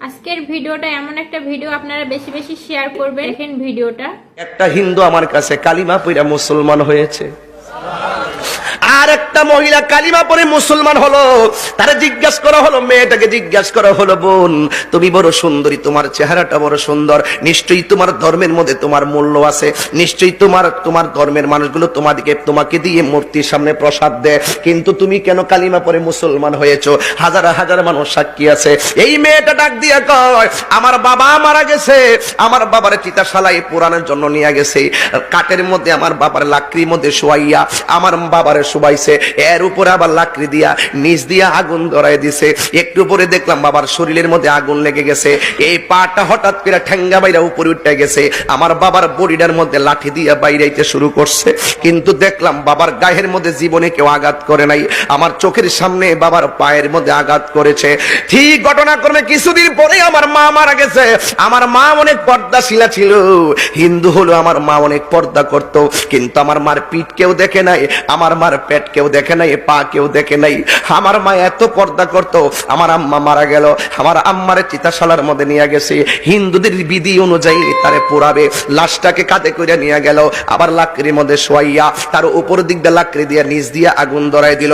আজকের ভিডিওটা এমন একটা ভিডিও, আপনারা বেশি বেশি শেয়ার করবেন। দেখেন ভিডিওটা। একটা হিন্দু আমার কাছে কালিমা পড়ে মুসলমান হয়েছে, আর একটা মহিলা কালিমা পড়ে মুসলমান হলো। তারা জিজ্ঞাসা করা হলো, মেয়েটাকে জিজ্ঞাসা করা হলো, বোন তুমি বড় সুন্দরী, তোমার চেহারাটা বড় সুন্দর, নিশ্চয়ই তোমার ধর্মের মধ্যে তোমার মূল্য আছে, নিশ্চয়ই তোমার ধর্মের মানুষগুলো তোমাকে দিয়ে মূর্তির সামনে প্রসাদ দেয়, কিন্তু তুমি কেন কালিমা পড়ে মুসলমান হয়েছো? হাজার হাজার মানুষ সাক্ষী আছে। এই মেয়েটা ডাক দিয়া কয়, আমার বাবা মারা গেছে, আমার বাবার চিতাশালায় পোড়ানোর জন্য নিয়ে গেছে, কাঠের মধ্যে আমার বাবার লাকড়ির মধ্যে শোয়াইয়া আমার বাবারে শুবাইছে, এর উপরে আবার লাকড়ি দিয়া নিচ দিয়া আগুন ধরাই দিছে। একটু পরে দেখলাম বাবার শরীরের মধ্যে আগুন লেগে গেছে, এই পাটা হঠাৎ করে ঠ্যাঙ্গা বাইরা উপরে উঠে গেছে, আমার বাবার বডিটার মধ্যে লাঠি দিয়া বাইরাইতে শুরু করছে, কিন্তু দেখলাম বাবার গায়ের মধ্যে জীবনে কেউ আঘাত করে নাই, আমার চোখের সামনে বাবার পায়ের মধ্যে আঘাত করেছে। ঠিক ঘটনাক্রমে কিছুদিন পরে আমার মা মারা গেছে। আমার মা অনেক পর্দাশীলা ছিল, হিন্দু হলো, আমার মা অনেক পর্দা করত, কিন্তু আমার মার পিঠ কেউ দেখে নাই, আমার মার পেট কেউ দেখে নাই, পা কেউ দেখে নাই। আমার মা এত পর্দা করত। আমার আম্মা মারা গেল, আমার আম্মারে চিতাশালার মধ্যে নিয়ে গেছে, হিন্দুদের বিধি অনুযায়ী তারে পোড়াবে, লাশটাকে কাঁধে করে নিয়ে গেল, আবার লাকড়ির মধ্যে শোয়াইয়া তার উপর দিক দিয়ে লাকড়ি দিয়ে নিচ দিয়ে আগুন ধরাই দিল।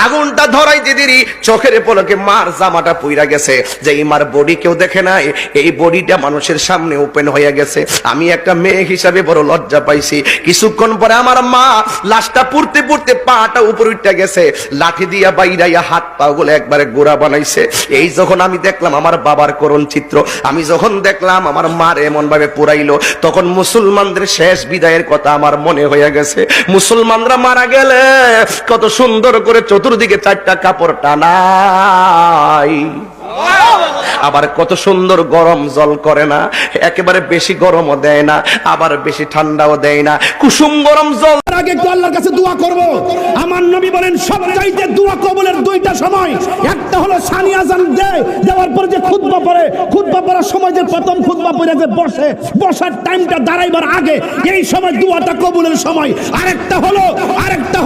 আগুনটা ধরাই দিদি চোখের পলকে মার জামাটা পুইরা গেছে, যে এই মার বডি কেউ দেখে নাই, এই বডিটা মানুষের সামনে ওপেন হয়ে গেছে। আমি একটা মেয়ে হিসাবে বড় লজ্জা পাইছি। কিছুক্ষণ পরে আমার মা লাশটা পুড়তে পুড়তে পাটা উপর উঠে গেছে, লাঠি দিয়া বাইরাইয়া হাত পা গুলো একবারে গোড়া বানাইছে। এই যখন আমি দেখলাম আমার বাবার করুণ চিত্র, আমি যখন দেখলাম আমার মার এমন ভাবে পুরাইলো, তখন মুসলমানদের শেষ বিদায়ের কথা আমার মনে হয়ে গেছে। মুসলমানরা মারা গেলে কত সুন্দর করে চতুর্দিকে চারটা কাপড় টানাই, আবার কত সুন্দর গরম জল করে না, একেবারে বেশি গরমও দেয় না, আবার বেশি ঠান্ডাও দেয় না, কুসুম গরম জল। আগে একটু আল্লাহর কাছে দোয়া করব। আমার নবী বলেন সবচাইতে দোয়া কবুলের দুইটা সময়, একটা হলো সানি আযান দেওয়ার পর যে খুতবা পড়ে, খুতবা পড়ার সময় যে প্রথম খুতবা পড়ে যে বসার টাইমটা দাঁড়াইবার আগে, এই সময় দোয়াটা কবুলের সময়। আরেকটা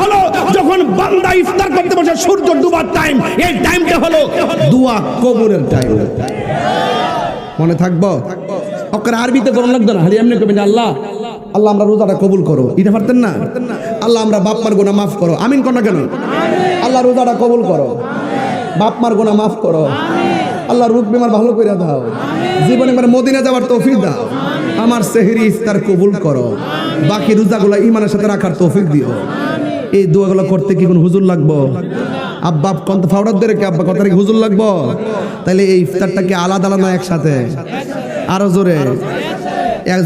হলো যখন বান্দা ইফতার করতে বসে সূর্য ডুবার টাইম, এই টাইমটা হলো দোয়া কবুলের টাইম। মনে থাকবো? ওকে আরবিতে করুন লাগতো না, হালি এমনি কবেন আল্লাহ আল্লাহ আমরা রোজাটা কবুল করো, এটা পারতেন না? আল্লাহ আমরা বাপ মার গুনাহ মাফ করো, আমিন কোন না কেন? আল্লাহ রোজাটা কবুল করো, বাপ মার গুনাহ মাফ করো, আল্লাহ রোগ বিমার ভালো করে দাও, জীবনে মানে মদিনা যাওয়ার তৌফিক দাও, আমার সেহরি ইফতার কবুল করো, বাকি রোজাগুলো ইমানের সাথে রাখার তৌফিক দিও। এই দোয়াগুলো করতে কি কোন হুজুর লাগবো? আব্বা কত ফাউডার ধরে কি আব্বা কত কি হুজুর লাগবো? তাইলে এই ইফতারটাকে আলাদা আলাদা একসাথে আরো জোরে।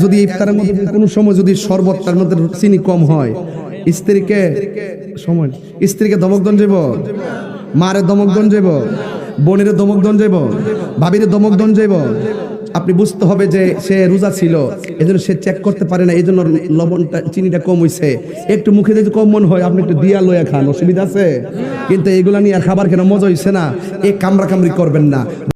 যদি ইফতারের মধ্যে কোনো সময় যদি শরবতটার মধ্যে চিনি কম হয়, স্ত্রীকে ধমক দন যাব, মারে ধমক দন যাব, বোনের ধমক দন যাব, ভাবিরে ধমক দন যাব। আপনি বুঝতে হবে যে সে রোজা ছিল, এজন্য সে চেক করতে পারে না, এজন্য লবণটা চিনিটা কম হইছে। একটু মুখে যদি কম মন হয়, আপনি একটু দিয়া লইয়া খান, অসুবিধা আছে? কিন্তু এগুলা নিয়ে আর খাবার কেন মজা হইছে না, এই কামড়া কামড়ি করবেন না।